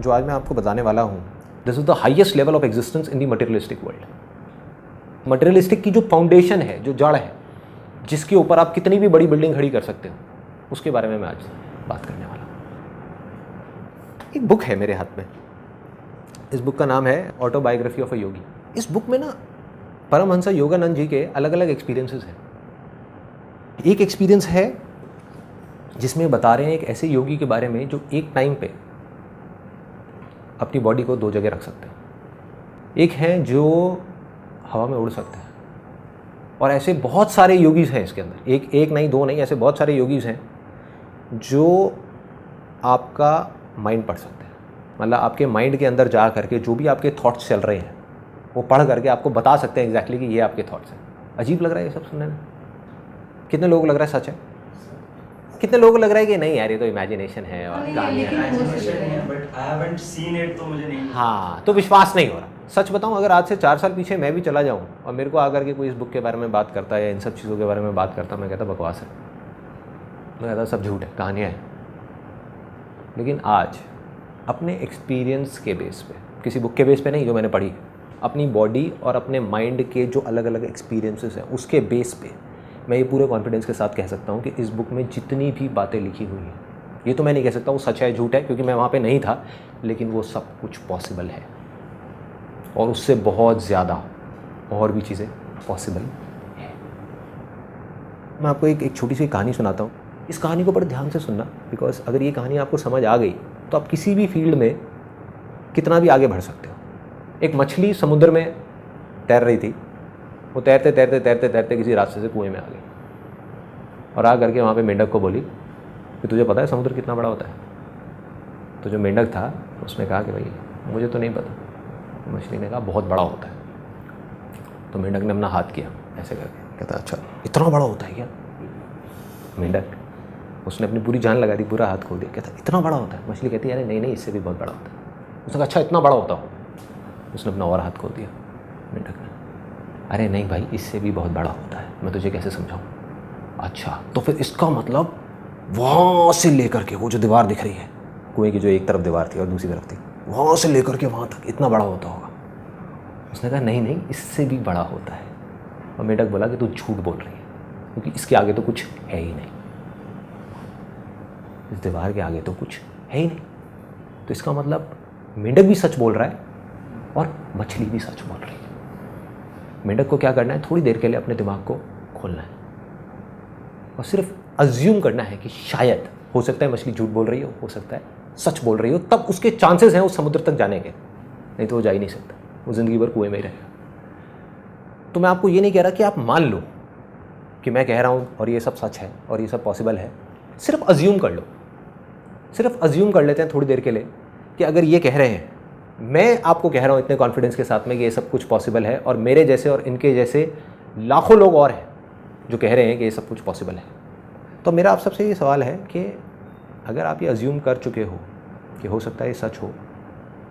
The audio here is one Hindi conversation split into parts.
जो आज मैं आपको बताने वाला हूँ, this is the highest level of existence in the materialistic world. Materialistic की जो फाउंडेशन है, जो जड़ है, जिसके ऊपर आप कितनी भी बड़ी बिल्डिंग खड़ी कर सकते हो, उसके बारे में मैं आज बात करने वाला हूँ। एक बुक है मेरे हाथ में, इस बुक का नाम है ऑटोबायोग्राफी ऑफ अ योगी। इस बुक में ना परमहंस योगानंद जी के अलग अलग एक्सपीरियंसेस हैं। एक एक्सपीरियंस है जिसमें बता रहे हैं एक ऐसे योगी के बारे में जो एक टाइम पे अपनी बॉडी को दो जगह रख सकते हैं। एक है जो हवा में उड़ सकते हैं, और ऐसे बहुत सारे योगीज हैं इसके अंदर, एक नहीं दो नहीं, ऐसे बहुत सारे योगीज हैं जो आपका माइंड पढ़ सकते हैं। मतलब आपके माइंड के अंदर जा करके जो भी आपके थॉट्स चल रहे हैं वो पढ़ करके आपको बता सकते हैं एग्जैक्टली कि ये आपके थॉट्स हैं। अजीब लग रहा है ये सब सुनने में? कितने लोगों को लग रहा है सच है? कितने लोगों को लग रहा है कि नहीं यार ये तो इमेजिनेशन है और कहानी है? हाँ, तो विश्वास नहीं हो रहा। सच बताऊं, अगर आज से 4 साल पीछे मैं भी चला जाऊं और मेरे को आकर के कोई इस बुक के बारे में बात करता है या इन सब चीज़ों के बारे में बात करता, मैं कहता बकवास है, मैं कहता सब झूठ है, कहानियाँ हैं। लेकिन आज अपने एक्सपीरियंस के बेस पे, किसी बुक के बेस पे नहीं जो मैंने पढ़ी, अपनी बॉडी और अपने माइंड के जो अलग अलग एक्सपीरियंसेस हैं उसके बेस पे मैं ये पूरे कॉन्फिडेंस के साथ कह सकता हूँ कि इस बुक में जितनी भी बातें लिखी हुई हैं, ये तो मैं नहीं कह सकता वो सच है झूठ है क्योंकि मैं वहाँ पे नहीं था, लेकिन वो सब कुछ पॉसिबल है और उससे बहुत ज़्यादा और भी चीज़ें पॉसिबल है। मैं आपको एक छोटी सी कहानी सुनाता हूँ। इस कहानी को बड़े ध्यान से सुनना, बिकॉज अगर ये कहानी आपको समझ आ गई तो आप किसी भी फील्ड में कितना भी आगे बढ़ सकते हो। एक मछली समुद्र में तैर रही थी। वो तैरते तैरते तैरते तैरते किसी रास्ते से कुएं में आ गई और आ करके वहाँ पे मेंढक को बोली कि तुझे पता है समुद्र कितना बड़ा होता है? तो जो मेंढक था उसने कहा कि भाई मुझे तो नहीं पता। मछली ने कहा बहुत बड़ा होता है। तो मेंढक ने अपना हाथ किया ऐसे करके, कहता अच्छा इतना बड़ा होता है क्या? मेंढक उसने अपनी पूरी जान लगा दी, पूरा हाथ खोल दिया, कहता इतना बड़ा होता है? मछली कहती है अरे नहीं इससे भी बहुत बड़ा होता है। उसने कहा अच्छा इतना बड़ा होता हो? उसने अपना और हाथ खोल दिया मेंढक ने, अरे नहीं भाई इससे भी बहुत बड़ा होता है, मैं तुझे कैसे समझाऊँ? अच्छा तो फिर इसका मतलब वहाँ से लेकर के वो जो दीवार दिख रही है कुएं की, जो एक तरफ दीवार थी और दूसरी तरफ थी, वहाँ से लेकर के वहाँ तक इतना बड़ा होता होगा? उसने कहा नहीं इससे भी बड़ा होता है। और मेंढक बोला कि तू झूठ बोल रही है क्योंकि इसके आगे तो कुछ है ही नहीं, इस दीवार के आगे तो कुछ है ही नहीं। तो इसका मतलब मेंढक भी सच बोल रहा है और मछली भी सच बोल रही है। मेंढक को क्या करना है, थोड़ी देर के लिए अपने दिमाग को खोलना है और सिर्फ अज्यूम करना है कि शायद हो सकता है मछली झूठ बोल रही हो सकता है सच बोल रही हो, तब उसके चांसेस हैं उस समुद्र तक जाने के, नहीं तो वो जा ही नहीं सकता, वो ज़िंदगी भर कुएं में ही रहेगा। तो मैं आपको ये नहीं कह रहा कि आप मान लो कि मैं कह रहा हूँ और ये सब सच है और ये सब पॉसिबल है, सिर्फ अज्यूम कर लो। सिर्फ अज्यूम कर लेते हैं थोड़ी देर के लिए कि अगर ये कह रहे हैं, मैं आपको कह रहा हूँ इतने कॉन्फिडेंस के साथ में कि ये सब कुछ पॉसिबल है और मेरे जैसे और इनके जैसे लाखों लोग और हैं जो कह रहे हैं कि ये सब कुछ पॉसिबल है। तो मेरा आप सबसे ये सवाल है कि अगर आप ये अज्यूम कर चुके हो कि हो सकता है ये सच हो,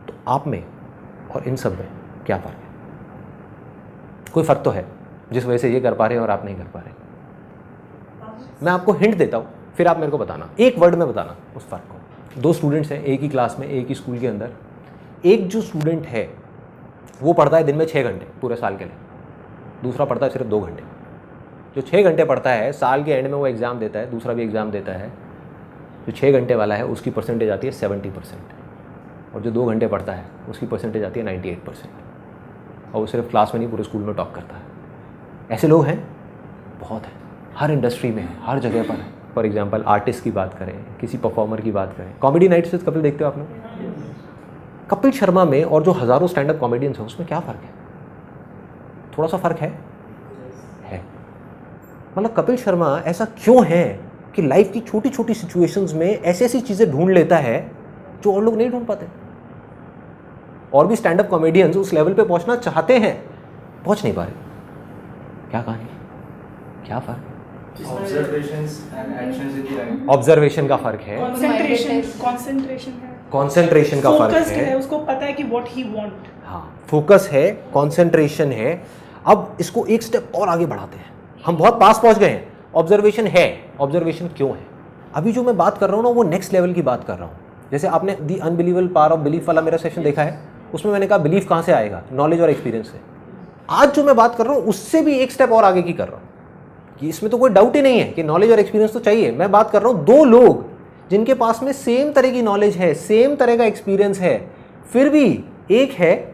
तो आप में और इन सब में क्या फ़र्क है? कोई फ़र्क तो है जिस वजह से ये कर पा रहे हैं और आप नहीं कर पा रहे। मैं आपको हिंट देता हूँ, फिर आप मेरे को बताना, एक वर्ड में बताना उस फ़र्क को। 2 स्टूडेंट्स हैं एक ही क्लास में, एक ही स्कूल के अंदर। एक जो स्टूडेंट है वो पढ़ता है दिन में 6 घंटे पूरे साल के लिए, दूसरा पढ़ता है सिर्फ 2 घंटे। जो 6 घंटे पढ़ता है साल के एंड में वो एग्ज़ाम देता है, दूसरा भी एग्ज़ाम देता है। जो 6 घंटे वाला है उसकी परसेंटेज आती है 70% और जो 2 घंटे पढ़ता है उसकी परसेंटेज आती है 98%। और वो सिर्फ क्लास में नहीं पूरे स्कूल में टॉप करता है। ऐसे लोग हैं, बहुत हैं, हर इंडस्ट्री में है, हर जगह पर है। फॉर एग्जाम्पल आर्टिस्ट की बात करें, किसी परफॉर्मर की बात करें, कॉमेडी नाइट्स विद कपिल देखते हो आप लोग? कपिल शर्मा में और जो हज़ारों स्टैंड अप कॉमेडियंस हैं उसमें क्या फ़र्क है? थोड़ा सा फ़र्क है। मतलब कपिल शर्मा ऐसा क्यों है कि लाइफ की छोटी छोटी सिचुएशंस में ऐसी ऐसी चीज़ें ढूंढ लेता है जो और लोग नहीं ढूंढ पाते। और भी स्टैंड अप कॉमेडियंस उस लेवल पे पहुंचना चाहते हैं, पहुंच नहीं पा रहे। क्या कहानी, क्या फ़र्क? ऑब्जर्वेशन का फ़र्क है, कंसंट्रेशन का फ़र्क है, उसको पता है कि व्हाट ही वांट। हाँ, फोकस है, कंसंट्रेशन है। अब इसको एक स्टेप और आगे बढ़ाते हैं, हम बहुत पास पहुंच गए हैं। ऑब्जर्वेशन है, ऑब्जर्वेशन क्यों है? अभी जो मैं बात कर रहा हूँ ना वो नेक्स्ट लेवल की बात कर रहा हूँ। जैसे आपने दी अनबिलीवेबल पावर ऑफ बिलीफ वाला मेरा सेशन देखा है, उसमें मैंने कहा बिलीफ कहाँ से आएगा, नॉलेज और एक्सपीरियंस से। आज जो मैं बात कर रहा हूँ उससे भी एक स्टेप और आगे की कर रहा हूँ कि इसमें तो कोई डाउट ही नहीं है कि नॉलेज और एक्सपीरियंस तो चाहिए। मैं बात कर रहा हूँ दो लोग जिनके पास में सेम तरह की नॉलेज है, सेम तरह का एक्सपीरियंस है, फिर भी एक है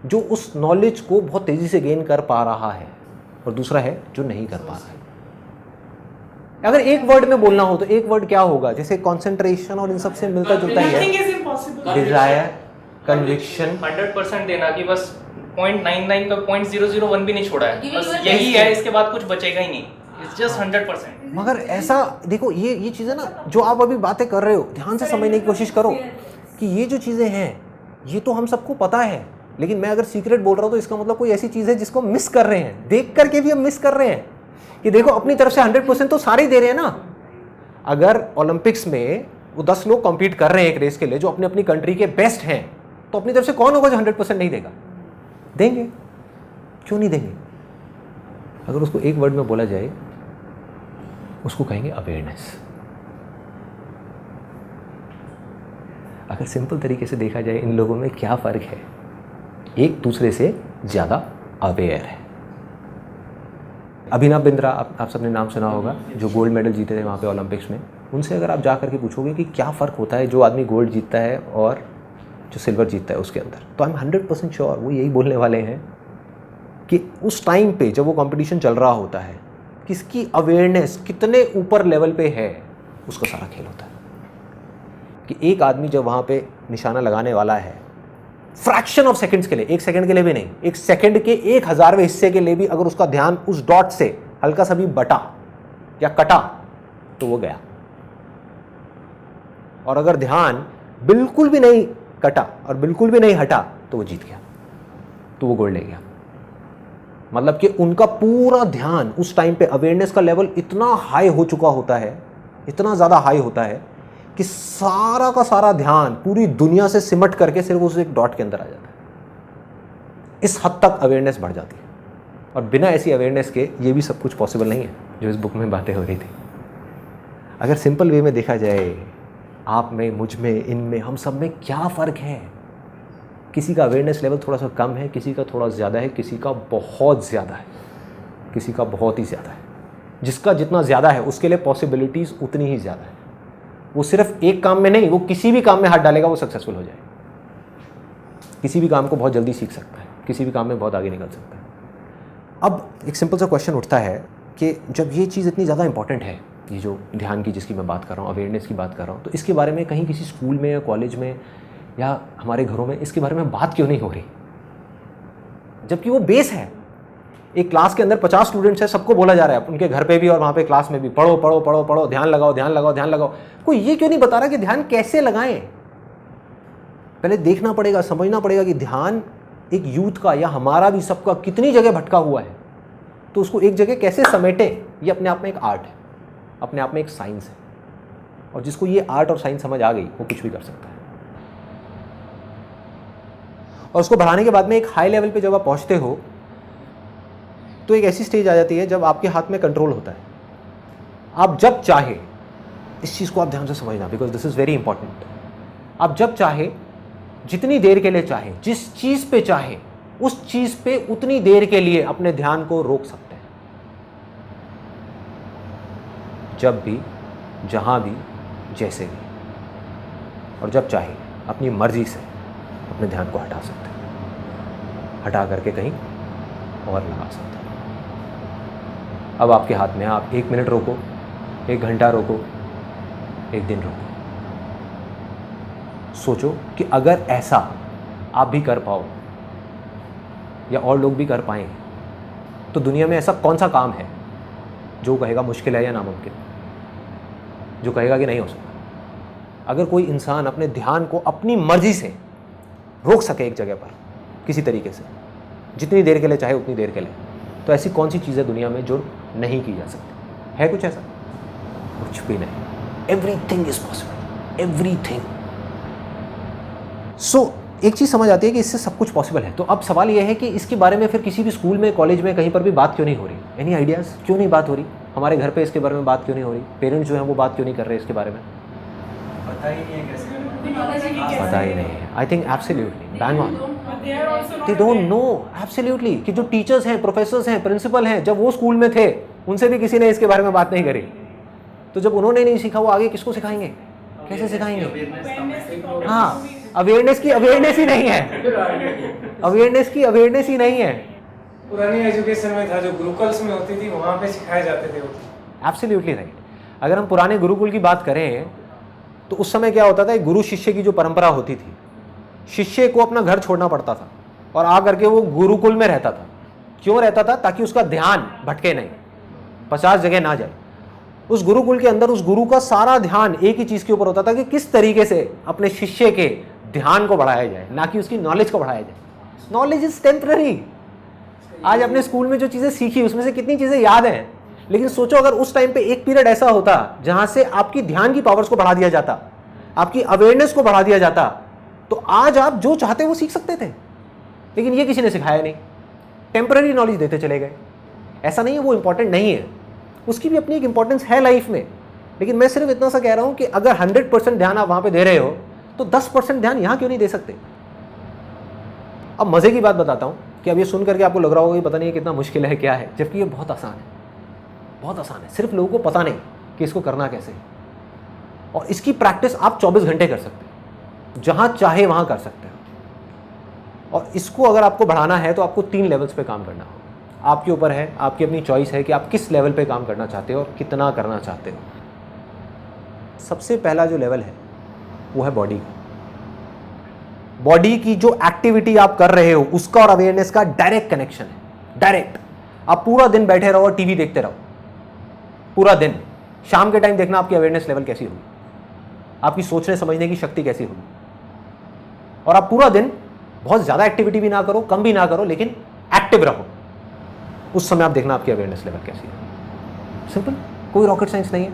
जो उस नॉलेज को बहुत तेजी से गेन कर पा रहा है और दूसरा है जो नहीं कर पा रहा है। अगर एक वर्ड में बोलना हो तो एक वर्ड क्या होगा? जैसे कॉन्सेंट्रेशन और इन सब से मिलता जुलता ही Nothing है। is impossible. डिजायर, कन्विक्शन, 100% देना कि बस 0.99 का 0.001 भी नहीं छोड़ा है, बस यही है, इसके बाद कुछ बचेगा ही नहीं। It's just 100%। मगर ऐसा देखो, ये चीज़ें ना जो आप अभी बातें कर रहे हो, ध्यान से समझने की कोशिश करो कि ये जो चीज़ें हैं ये तो हम सबको पता है, लेकिन मैं अगर सीक्रेट बोल रहा हूँ तो इसका मतलब कोई ऐसी चीज़ है जिसको मिस कर रहे हैं, देख करके भी हम मिस कर रहे हैं कि देखो अपनी तरफ से 100% तो सारे ही दे रहे हैं ना। अगर ओलंपिक्स में वो 10 लोग कॉम्पीट कर रहे हैं एक रेस के लिए जो अपनी अपनी कंट्री के बेस्ट हैं, तो अपनी तरफ से कौन होगा जो 100% नहीं देगा? देंगे, क्यों नहीं देंगे? अगर उसको एक वर्ड में बोला जाए उसको कहेंगे अवेयरनेस। अगर सिंपल तरीके से देखा जाए इन लोगों में क्या फ़र्क है, एक दूसरे से ज़्यादा अवेयर है। अभिनव बिंद्रा, आप सबने नाम सुना होगा, जो गोल्ड मेडल जीते थे वहाँ पे ओलंपिक्स में। उनसे अगर आप जा करके पूछोगे कि क्या फ़र्क होता है जो आदमी गोल्ड जीतता है और जो सिल्वर जीतता है उसके अंदर, तो आई एम 100% श्योर वो यही बोलने वाले हैं कि उस टाइम पे जब वो कंपटीशन चल रहा होता है किसकी अवेयरनेस कितने ऊपर लेवल पे है, उसका सारा खेल होता है। कि एक आदमी जब वहाँ पे निशाना लगाने वाला है, फ्रैक्शन ऑफ सेकंड्स के लिए, एक सेकंड के लिए भी नहीं, एक सेकंड के 1,000वें हिस्से के लिए भी अगर उसका ध्यान उस डॉट से हल्का सा भी बटा या कटा तो वो गया, और अगर ध्यान बिल्कुल भी नहीं कटा और बिल्कुल भी नहीं हटा तो वो जीत गया, तो वो गोल्ड ले गया। मतलब कि उनका पूरा ध्यान उस टाइम पे, अवेयरनेस का लेवल इतना हाई हो चुका होता है, इतना ज़्यादा हाई होता है कि सारा का सारा ध्यान पूरी दुनिया से सिमट करके सिर्फ उस एक डॉट के अंदर आ जाता है। इस हद तक अवेयरनेस बढ़ जाती है, और बिना ऐसी अवेयरनेस के ये भी सब कुछ पॉसिबल नहीं है जो इस बुक में बातें हो रही थी। अगर सिंपल वे में देखा जाए, आप में, मुझ में, इनमें, हम सब में क्या फ़र्क है? किसी का अवेयरनेस लेवल थोड़ा सा कम है, किसी का थोड़ा ज़्यादा है, किसी का बहुत ज़्यादा है, किसी का बहुत ही ज़्यादा है। जिसका जितना ज़्यादा है उसके लिए पॉसिबिलिटीज़ उतनी ही ज़्यादा है। वो सिर्फ एक काम में नहीं, वो किसी भी काम में हाथ डालेगा वो सक्सेसफुल हो जाएगा। किसी भी काम को बहुत जल्दी सीख सकता है, किसी भी काम में बहुत आगे निकल सकता है। अब एक सिंपल सा क्वेश्चन उठता है कि जब ये चीज़ इतनी ज़्यादा इंपॉर्टेंट है, ये जो ध्यान की जिसकी मैं बात कर रहा हूँ, अवेयरनेस की बात कर रहा हूँ, तो इसके बारे में कहीं किसी स्कूल में या कॉलेज में या हमारे घरों में इसके बारे में बात क्यों नहीं हो रही? जबकि वो बेस है। एक क्लास के अंदर 50 स्टूडेंट्स हैं, सबको बोला जा रहा है, उनके घर पे भी और वहाँ पे क्लास में भी, पढ़ो पढ़ो पढ़ो पढ़ो, ध्यान लगाओ ध्यान लगाओ ध्यान लगाओ। कोई ये क्यों नहीं बता रहा कि ध्यान कैसे लगाएं? पहले देखना पड़ेगा, समझना पड़ेगा कि ध्यान एक यूथ का या हमारा भी सबका कितनी जगह भटका हुआ है, तो उसको एक जगह कैसे समेटे, ये अपने आप में एक आर्ट है, अपने आप में एक साइंस है। और जिसको ये आर्ट और साइंस समझ आ गई वो कुछ भी कर सकता है। और उसको बढ़ाने के बाद में एक हाई लेवल पे जब आप पहुंचते हो तो एक ऐसी स्टेज आ जाती है जब आपके हाथ में कंट्रोल होता है। आप जब चाहे, इस चीज़ को आप ध्यान से समझना, because this is very important. आप जब चाहे, जितनी देर के लिए चाहे, जिस चीज़ पे चाहे, उस चीज़ पे उतनी देर के लिए अपने ध्यान को रोक सकते हैं। जब भी, जहाँ भी, जैसे भी, और जब चाहे अपनी मर्जी से अपने ध्यान को हटा सकते हैं, हटा करके कहीं और लगा सकते हैं। अब आपके हाथ में है, आप 1 मिनट रोको, 1 घंटा रोको, 1 दिन रोको। सोचो कि अगर ऐसा आप भी कर पाओ या और लोग भी कर पाएँ तो दुनिया में ऐसा कौन सा काम है जो कहेगा मुश्किल है या नामुमकिन, जो कहेगा कि नहीं हो सकता। अगर कोई इंसान अपने ध्यान को अपनी मर्जी से रोक सके एक जगह पर किसी तरीके से, जितनी देर के लिए चाहे उतनी देर के लिए, तो ऐसी कौन सी चीज़ है दुनिया में जो नहीं की जा सकती? है कुछ ऐसा? कुछ भी नहीं। Everything is possible, everything. So एक चीज़ समझ आती है कि इससे सब कुछ पॉसिबल है। तो अब सवाल यह है कि इसके बारे में फिर किसी भी स्कूल में, कॉलेज में, कहीं पर भी बात क्यों नहीं हो रही? Any ideas? क्यों नहीं बात हो रही? हमारे घर पे इसके बारे में बात क्यों नहीं हो रही? पेरेंट्स जो हैं वो बात क्यों नहीं कर रहे इसके बारे में? पता ही नहीं है कैसे करना है। पता ही नहीं है। I think absolutely bang on, But they are also not they don't aware. No absolutely कि जो टीचर्स हैं, प्रोफेसर्स हैं, प्रिंसिपल हैं, जब वो स्कूल में थे उनसे भी किसी ने इसके बारे में बात नहीं करी। तो जब उन्होंने नहीं सीखा, वो आगे किसको सिखाएंगे, कैसे सिखाएंगे? Awareness की problem हाँ, भी है. अवेयरनेस की अवेयरनेस ही नहीं है, अवेयरनेस की अवेयरनेस ही नहीं है। पुरानी एजुकेशन में था जो गुरुकुल्स में होती थी, वहाँ पे सिखाए जाते थे वो। Absolutely right. अगर हम पुराने गुरुकुल की बात करें तो उस समय क्या होता था, एक गुरु शिष्य की जो परंपरा होती थी, शिष्य को अपना घर छोड़ना पड़ता था और आ करके वो गुरुकुल में रहता था। क्यों रहता था? ताकि उसका ध्यान भटके नहीं, 50 जगह ना जाए। उस गुरुकुल के अंदर उस गुरु का सारा ध्यान एक ही चीज के ऊपर होता था कि किस तरीके से अपने शिष्य के ध्यान को बढ़ाया जाए, ना कि उसकी नॉलेज को बढ़ाया जाए। Knowledge is temporary. आज अपने स्कूल में जो चीजें सीखी उसमें से कितनी चीजें याद हैं, लेकिन सोचो अगर उस टाइम पे एक पीरियड ऐसा होता जहां से आपकी ध्यान की पावर्स को बढ़ा दिया जाता, आपकी अवेयरनेस को बढ़ा दिया जाता, तो आज आप जो चाहते वो सीख सकते थे। लेकिन ये किसी ने सिखाया नहीं, टेम्पररी नॉलेज देते चले गए। ऐसा नहीं है वो इंपॉर्टेंट नहीं है, उसकी भी अपनी एक इंपॉर्टेंस है लाइफ में। लेकिन मैं सिर्फ इतना सा कह रहा हूं कि अगर 100% ध्यान आप वहां पे दे रहे हो तो 10% ध्यान यहां क्यों नहीं दे सकते? अब मजे की बात बताता हूं कि अब ये सुन करके आपको लग रहा होगा कि पता नहीं कितना मुश्किल है, क्या है, जबकि ये बहुत आसान है, बहुत आसान है। सिर्फ लोगों को पता नहीं कि इसको करना कैसे है। और इसकी प्रैक्टिस आप 24 घंटे कर सकते हो, जहां चाहे वहां कर सकते हो। और इसको अगर आपको बढ़ाना है तो आपको 3 लेवल्स पे काम करना होगा। आपके ऊपर है, आपकी अपनी चॉइस है कि आप किस लेवल पे काम करना चाहते हो और कितना करना चाहते हो। सबसे पहला जो लेवल है वो है बॉडी का। बॉडी की जो एक्टिविटी आप कर रहे हो उसका और अवेयरनेस का डायरेक्ट कनेक्शन है, डायरेक्ट। आप पूरा दिन बैठे रहो और टीवी देखते रहो पूरा दिन, शाम के टाइम देखना आपकी अवेयरनेस लेवल कैसी होगी, आपकी सोचने समझने की शक्ति कैसी होगी। और आप पूरा दिन बहुत ज्यादा एक्टिविटी भी ना करो, कम भी ना करो, लेकिन एक्टिव रहो। उस समय आप देखना आपकी अवेयरनेस लेवल कैसी है। सिंपल, कोई रॉकेट साइंस नहीं है।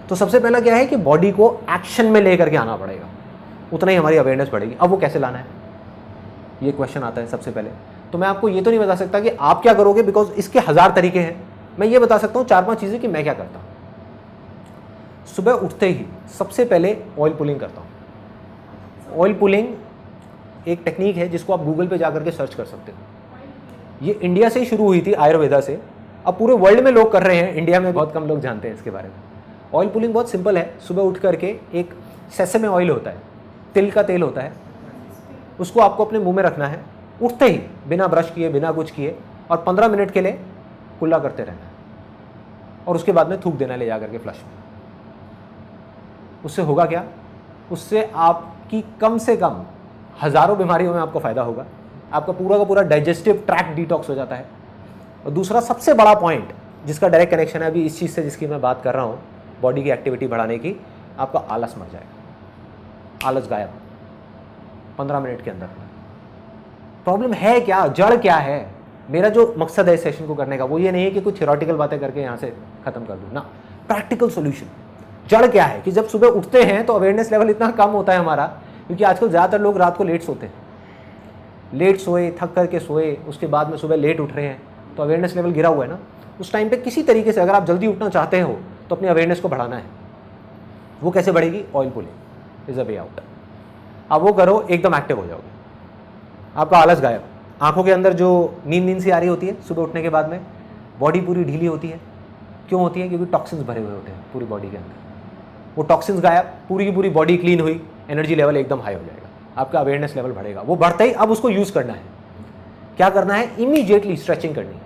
तो सबसे पहला क्या है कि बॉडी को एक्शन में लेकर के आना पड़ेगा, उतना ही हमारी अवेयरनेस बढ़ेगी। अब वो कैसे लाना है, ये क्वेश्चन आता है सबसे पहले। तो मैं आपको ये तो नहीं बता सकता कि आप क्या करोगे, बिकॉज इसके 1000 तरीके हैं। मैं ये बता सकता हूँ 4-5 चीज़ें कि मैं क्या करता हूँ। सुबह उठते ही सबसे पहले ऑयल पुलिंग करता हूँ। ऑयल पुलिंग एक टेक्निक है जिसको आप गूगल पे जाकर के सर्च कर सकते हो। ये इंडिया से ही शुरू हुई थी, आयुर्वेदा से। अब पूरे वर्ल्ड में लोग कर रहे हैं, इंडिया में बहुत कम लोग जानते हैं इसके बारे में। ऑयल पुलिंग बहुत सिंपल है। सुबह उठ करके एक सेसमे ऑयल होता है, तिल का तेल होता है, उसको आपको अपने मुंह में रखना है उठते ही, बिना ब्रश किए, बिना कुछ किए, और 15 मिनट के लिए कुल्ला करते रहना है। और उसके बाद में थूक देना ले जा करके फ्लश में। उससे होगा क्या, उससे आपकी कम से कम हज़ारों बीमारियों में आपको फ़ायदा होगा। आपका पूरा का पूरा डाइजेस्टिव ट्रैक्ट डिटॉक्स हो जाता है। और दूसरा सबसे बड़ा पॉइंट जिसका डायरेक्ट कनेक्शन है अभी इस चीज़ से जिसकी मैं बात कर रहा हूँ, बॉडी की एक्टिविटी बढ़ाने की, आपका आलस मर जाएगा। आलस गायब 15 मिनट के अंदर। प्रॉब्लम है क्या, जड़ क्या है? मेरा जो मकसद है इस सेशन को करने का वो ये नहीं है कि कुछ थ्योरेटिकल बातें करके यहाँ से खत्म कर दूँ ना, प्रैक्टिकल सॉल्यूशन। जड़ क्या है कि जब सुबह उठते हैं तो अवेयरनेस लेवल इतना कम होता है हमारा, क्योंकि आजकल ज़्यादातर लोग रात को लेट सोते हैं, लेट सोए, थक करके सोए, उसके बाद में सुबह लेट उठ रहे हैं, तो अवेयरनेस लेवल गिरा हुआ है ना। उस टाइम पे किसी तरीके से अगर आप जल्दी उठना चाहते हो तो अपनी अवेयरनेस को बढ़ाना है। वो कैसे बढ़ेगी? Oil pulling is a way out. आप वो करो, एकदम एक्टिव हो जाओगे, आपका आलस गायब। आंखों के अंदर जो नींद सी आ रही होती है सुबह उठने के बाद में, बॉडी पूरी ढीली होती है। क्यों होती है? क्योंकि टॉक्सिन्स भरे हुए होते हैं पूरी बॉडी के अंदर। वो टॉक्सिन्स गायब, पूरी की पूरी बॉडी क्लीन हुई, एनर्जी लेवल एकदम हाई हो जाएगा, आपका अवेयरनेस लेवल बढ़ेगा। वो बढ़ते ही अब उसको यूज़ करना है। क्या करना है? इमीडिएटली स्ट्रेचिंग करनी है।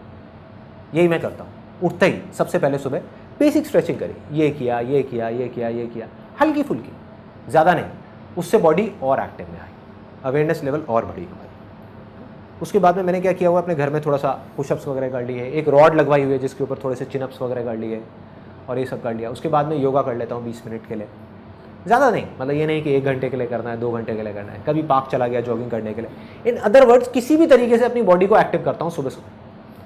यही मैं करता हूँ। उठते ही सबसे पहले सुबह बेसिक स्ट्रेचिंग करी, ये किया, ये किया, ये किया, ये किया, हल्की फुल्की, ज़्यादा नहीं। उससे बॉडी और एक्टिव में आई, अवेयरनेस लेवल और बढ़ी हमारी। उसके बाद में मैंने क्या किया हुआ, अपने घर में थोड़ा सा पुशअप्स वगैरह कर लिए, एक रॉड लगवाई हुई है जिसके ऊपर थोड़े से चिनअप्स वगैरह कर लिए और ये सब कर लिया। उसके बाद में योगा कर लेता हूँ 20 मिनट के लिए, ज़्यादा नहीं, मतलब ये नहीं कि 1 घंटे के लिए करना है, 2 घंटे के लिए करना है। कभी पार्क चला गया जॉगिंग करने के लिए। इन अदर वर्ड्स, किसी भी तरीके से अपनी बॉडी को एक्टिव करता हूँ सुबह सुबह,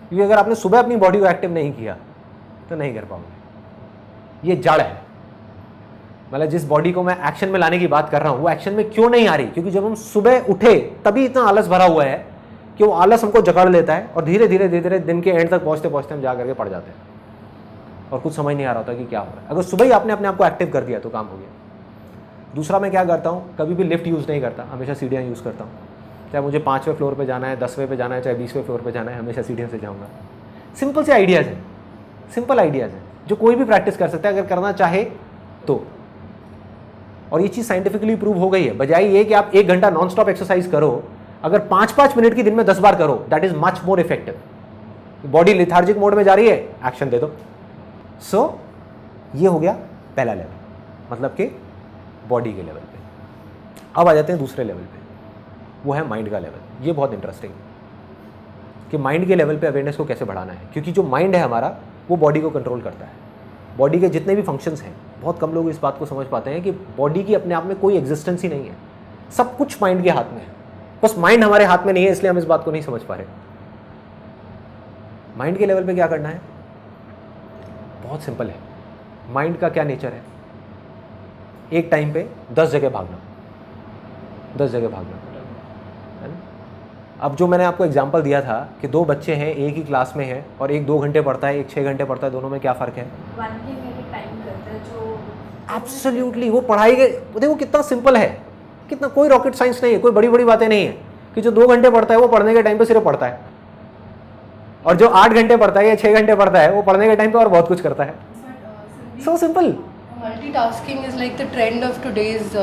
क्योंकि अगर आपने सुबह अपनी बॉडी को एक्टिव नहीं किया तो नहीं कर पाओगे। ये जड़ है। मतलब जिस बॉडी को मैं एक्शन में लाने की बात कर रहा हूँ वो एक्शन में क्यों नहीं आ रही? क्योंकि जब हम सुबह उठे तभी इतना आलस भरा हुआ है कि वो आलस हमको जकड़ लेता है और धीरे धीरे धीरे धीरे दिन के एंड तक पहुँचते पहुँचते हम जा करके पड़ जाते हैं और कुछ समझ नहीं आ रहा होता कि क्या हो रहा है। अगर सुबह ही आपने अपने आप को एक्टिव कर दिया तो काम हो गया। दूसरा मैं क्या करता हूँ, कभी भी लिफ्ट यूज़ नहीं करता, हमेशा सीढ़ियाँ यूज़ करता हूँ। चाहे मुझे 5वें फ्लोर पे जाना है, 10वें पे जाना है, चाहे 20वें फ्लोर पे जाना है, हमेशा सीढ़ियों से जाऊँगा। सिंपल से आइडियाज़ हैं, सिंपल आइडियाज़ हैं जो कोई भी प्रैक्टिस कर सकता है अगर करना चाहे तो। और ये चीज़ साइंटिफिकली प्रूव हो गई है। बजाय ये कि आप 1 घंटा नॉन स्टॉप एक्सरसाइज करो, अगर 5-5 मिनट की दिन में 10 बार करो, that is much more effective. Body lethargic mode में जा रही है, एक्शन दे दो। सो ये हो गया पहला लेवल, मतलब कि बॉडी के लेवल पे। अब आ जाते हैं दूसरे लेवल पे, वो है माइंड का लेवल। ये बहुत इंटरेस्टिंग है कि माइंड के लेवल पे अवेयरनेस को कैसे बढ़ाना है, क्योंकि जो माइंड है हमारा वो बॉडी को कंट्रोल करता है। बॉडी के जितने भी फंक्शंस हैं, बहुत कम लोग इस बात को समझ पाते हैं कि बॉडी की अपने आप में कोई एग्जिस्टेंस ही नहीं है, सब कुछ माइंड के हाथ में है। बस माइंड हमारे हाथ में नहीं है, इसलिए हम इस बात को नहीं समझ पा रहे। माइंड के लेवल पे क्या करना है, बहुत सिंपल है। माइंड का क्या नेचर है, एक टाइम पे 10 जगह भागना, 10 जगह भागना, है ना। अब जो मैंने आपको एग्जांपल दिया था कि 2 बच्चे हैं, एक ही क्लास में है और एक 2 घंटे पढ़ता है, एक 6 घंटे पढ़ता है, दोनों में क्या फ़र्क है? एब्सोल्युटली। वो पढ़ाई के देखो कितना सिंपल है, कितना, कोई रॉकेट साइंस नहीं है, कोई बड़ी बड़ी बातें नहीं है कि जो 2 घंटे पढ़ता है वो पढ़ने के टाइम पे सिर्फ पढ़ता है, और जो 8 घंटे पढ़ता है या 6 घंटे पढ़ता है वो पढ़ने के टाइम पे और बहुत कुछ करता है। So simple. Multitasking is like the trend of today's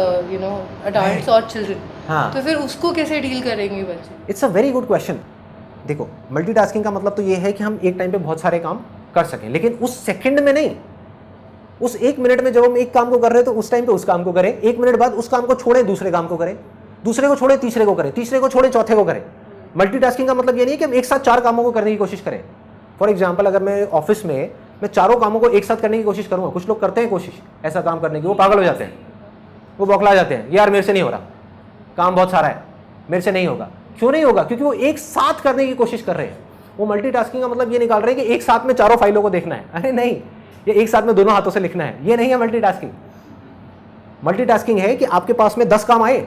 adults और चिल्ड्रन। हाँ, तो फिर उसको कैसे डील करेंगे बच्चे? It's a very good question. देखो, मल्टीटास्किंग का मतलब तो ये है कि हम एक टाइम पे बहुत सारे काम कर सकें, लेकिन उस सेकंड में नहीं, उस 1 मिनट में जब हम एक काम को कर रहे हैं तो उस टाइम पे उस काम को करें, 1 मिनट बाद उस काम को छोड़े दूसरे काम को करें, दूसरे को छोड़े तीसरे को करें, तीसरे को छोड़े चौथे को करें। मल्टीटास्किंग का मतलब ये नहीं कि हम एक साथ 4 कामों को करने की कोशिश करें। फॉर एग्जाम्पल, अगर मैं ऑफिस में मैं 4 कामों को एक साथ करने की कोशिश करूँगा, कुछ लोग करते हैं कोशिश ऐसा काम करने की, वो पागल हो जाते हैं, वो बौखला जाते हैं, यार मेरे से नहीं हो रहा, काम बहुत सारा है, मेरे से नहीं होगा। क्यों नहीं होगा? क्योंकि वो एक साथ करने की कोशिश कर रहे हैं। वो मल्टीटास्किंग का मतलब ये निकाल रहे हैं कि एक साथ में 4 फाइलों को देखना है। अरे नहीं, ये एक साथ में दोनों हाथों से लिखना है, ये नहीं है मल्टीटास्किंग। मल्टीटास्किंग है कि आपके पास में 10 काम आए,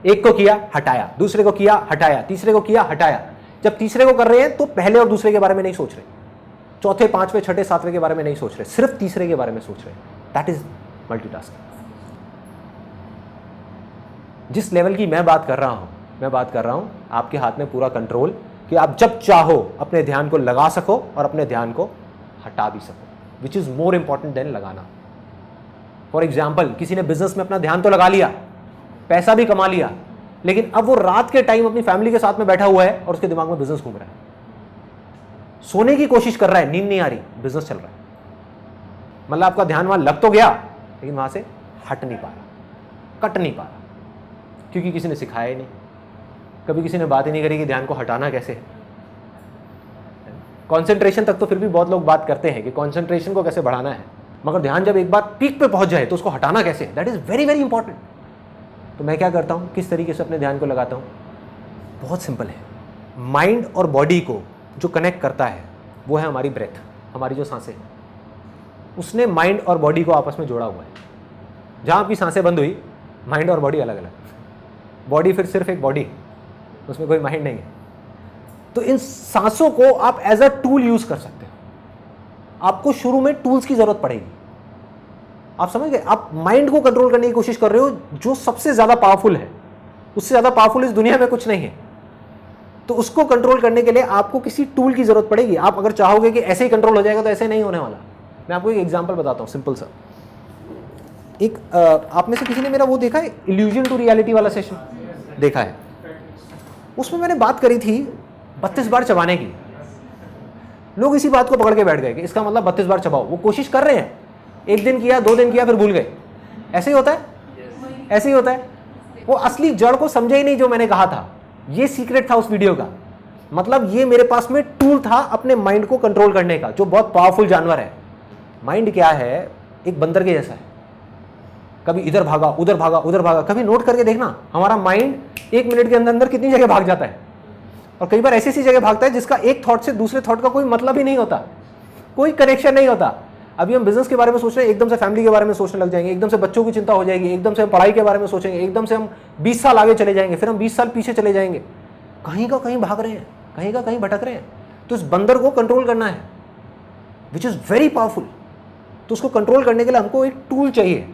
एक को किया हटाया, दूसरे को किया हटाया, तीसरे को किया हटाया। जब तीसरे को कर रहे हैं तो पहले और दूसरे के बारे में नहीं सोच रहे, चौथे, 5वें, 6ठे, 7वें के बारे में नहीं सोच रहे, सिर्फ तीसरे के बारे में सोच रहे। That is multitasking. जिस लेवल की मैं बात कर रहा हूं आपके हाथ में पूरा कंट्रोल, कि आप जब चाहो अपने ध्यान को लगा सको और अपने ध्यान को हटा भी सको, which is more important than लगाना। फॉर एग्जाम्पल, किसी ने बिजनेस में अपना ध्यान तो लगा लिया, पैसा भी कमा लिया, लेकिन अब वो रात के टाइम अपनी फैमिली के साथ में बैठा हुआ है और उसके दिमाग में बिजनेस घूम रहा है, सोने की कोशिश कर रहा है, नींद नहीं आ रही, बिजनेस चल रहा है। मतलब आपका ध्यान वहां लग तो गया, लेकिन वहां से हट नहीं पा रहा, कट नहीं पा रहा, क्योंकि किसी ने सिखाया ही नहीं, कभी किसी ने बात ही नहीं करी कि ध्यान को हटाना कैसे है। कॉन्सेंट्रेशन तक तो फिर भी बहुत लोग बात करते हैं कि कॉन्सेंट्रेशन को कैसे बढ़ाना है, मगर ध्यान जब एक बार पीक पे पहुंच जाए तो उसको हटाना कैसे है, that is very very important. तो मैं क्या करता हूं, किस तरीके से अपने ध्यान को लगाता हूं? बहुत सिंपल है। माइंड और बॉडी को जो कनेक्ट करता है वो है हमारी ब्रेथ, हमारी जो सांसें, उसने माइंड और बॉडी को आपस में जोड़ा हुआ है। जहां आपकी सांसें बंद हुई, माइंड और बॉडी अलग अलग, बॉडी फिर सिर्फ एक बॉडी, उसमें कोई माइंड नहीं है। तो इन सांसों को आप एज अ टूल यूज कर सकते हो। आपको शुरू में टूल्स की जरूरत पड़ेगी, आप समझ गए? आप माइंड को कंट्रोल करने की कोशिश कर रहे हो, जो सबसे ज्यादा पावरफुल है, उससे ज्यादा पावरफुल इस दुनिया में कुछ नहीं है। तो उसको कंट्रोल करने के लिए आपको किसी टूल की जरूरत पड़ेगी। आप अगर चाहोगे कि ऐसे ही कंट्रोल हो जाएगा तो ऐसे नहीं होने वाला। मैं आपको एक एग्जांपल बताता हूं, सिंपल सा। एक आप में से किसी ने मेरा वो देखा है, इल्यूजन टू रियलिटी वाला सेशन देखा है? उसमें मैंने बात करी थी 32 बार चबाने की। लोग इसी बात को पकड़ के बैठ गए कि इसका मतलब 32 बार चबाओ। वो कोशिश कर रहे हैं, 1 दिन किया, 2 दिन किया, फिर भूल गए। ऐसे ही होता है, ऐसे ही होता है। वो असली जड़ को समझे ही नहीं जो मैंने कहा था। ये सीक्रेट था उस वीडियो का। मतलब ये मेरे पास में टूल था अपने माइंड को कंट्रोल करने का, जो बहुत पावरफुल जानवर है। माइंड क्या है? एक बंदर के जैसा है, कभी इधर भागा, उधर भागा, उधर भागा। कभी नोट करके देखना, हमारा माइंड 1 मिनट के अंदर अंदर कितनी जगह भाग जाता है, और कई बार ऐसी ऐसी जगह भागता है जिसका एक थॉट से दूसरे थॉट का कोई मतलब ही नहीं होता, कोई कनेक्शन नहीं होता। अभी हम बिजनेस के बारे में सोच रहे हैं, एकदम से फैमिली के बारे में सोचने लग जाएंगे, एकदम से बच्चों की चिंता हो जाएगी, एकदम से हम पढ़ाई के बारे में सोचेंगे, एकदम से हम 20 साल आगे चले जाएंगे, फिर हम 20 साल पीछे चले जाएंगे। कहीं का कहीं भाग रहे हैं, कहीं का कहीं भटक रहे हैं। तो इस बंदर को कंट्रोल करना है, विच इज वेरी पावरफुल। तो उसको कंट्रोल करने के लिए हमको एक टूल चाहिए।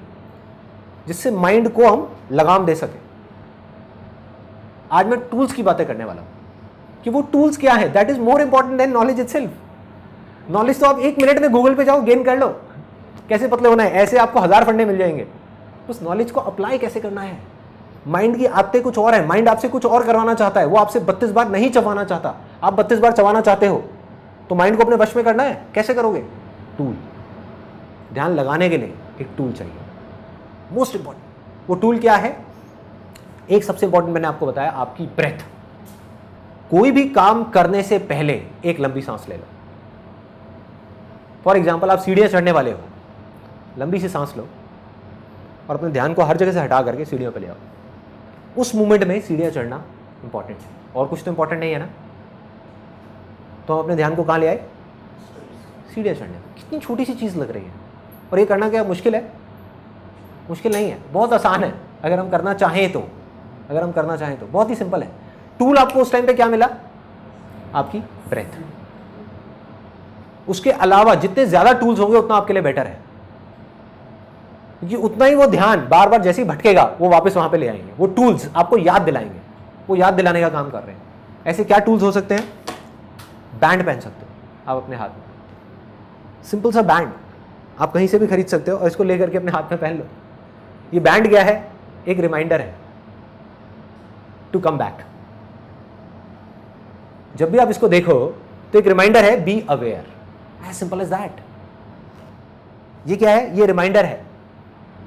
जिससे माइंड को हम लगाम दे सके। आज मैं टूल्स की बातें करने वाला हूं कि वो टूल्स क्या है, that is more important than knowledge itself. Knowledge तो आप 1 मिनट में गूगल पे जाओ गेन कर लो, कैसे पतले होना है, ऐसे आपको 1000 फंडे मिल जाएंगे। उस नॉलेज को अप्लाई कैसे करना है। माइंड की आदतें कुछ और है, माइंड आपसे कुछ और करवाना चाहता है, वो आपसे 32 बार नहीं चबाना चाहता। आप 32 बार चबाना चाहते हो तो माइंड को अपने वश में करना है, कैसे करोगे? टूल, ध्यान लगाने के लिए एक टूल चाहिए, मोस्ट इंपॉर्टेंट। वो टूल क्या है? एक सबसे इंपॉर्टेंट मैंने आपको बताया, आपकी ब्रेथ। कोई भी काम करने से पहले एक लंबी सांस ले लो। फॉर एग्जाम्पल, आप सीढ़ियां चढ़ने वाले हो, लंबी सी सांस लो और अपने ध्यान को हर जगह से हटा करके सीढ़ियों पे ले आओ। उस मोमेंट में सीढ़ियां चढ़ना इंपॉर्टेंट है, और कुछ तो इंपॉर्टेंट नहीं है ना। तो हम अपने ध्यान को कहाँ ले आए? सीढ़ियां चढ़ने। कितनी छोटी सी चीज़ लग रही है, और ये करना क्या मुश्किल है? मुश्किल नहीं है, बहुत आसान है अगर हम करना चाहें तो। अगर हम करना चाहें तो बहुत ही सिंपल है। टूल आपको उस टाइम पे क्या मिला? आपकी ब्रेथ। उसके अलावा जितने ज्यादा टूल्स होंगे उतना आपके लिए बेटर है, क्योंकि उतना ही वो ध्यान बार बार जैसे ही भटकेगा वो वापस वहां पे ले आएंगे। वो टूल्स आपको याद दिलाएंगे, वो याद दिलाने का काम कर रहे हैं। ऐसे क्या टूल्स हो सकते हैं? बैंड पहन सकते हो आप अपने हाथ में, सिंपल सा बैंड आप कहीं से भी खरीद सकते हो और इसको लेकर के अपने हाथ में पहन लो। ये बैंड क्या है? एक रिमाइंडर है टू कम बैक। जब भी आप इसको देखो तो एक रिमाइंडर है, be aware, as simple as that. ये क्या है? ये रिमाइंडर है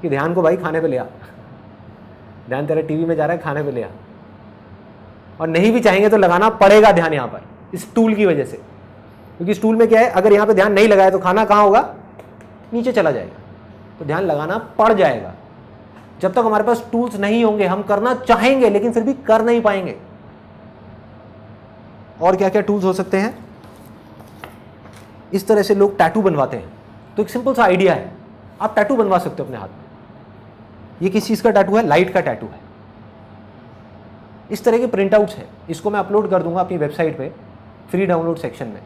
कि ध्यान को भाई खाने पे ले आ, ध्यान तेरा टीवी में जा रहा है, खाने पे ले आ। और नहीं भी चाहेंगे तो लगाना पड़ेगा ध्यान यहाँ पर, इस टूल की वजह से, क्योंकि इस टूल में क्या है, अगर यहाँ पे ध्यान नहीं लगाया तो खाना कहाँ होगा? नीचे चला जाएगा। तो ध्यान लगाना पड़ जाएगा। जब तक हमारे पास टूल्स नहीं होंगे, हम करना चाहेंगे लेकिन फिर भी कर नहीं पाएंगे। और क्या क्या टूल्स हो सकते हैं? इस तरह से लोग टैटू बनवाते हैं, तो एक सिंपल सा आइडिया है, आप टैटू बनवा सकते हो अपने हाथ में। ये किस चीज़ का टैटू है? लाइट का टैटू है। इस तरह के प्रिंट आउट्स हैं, इसको मैं अपलोड कर दूंगा अपनी वेबसाइट पे फ्री डाउनलोड सेक्शन में,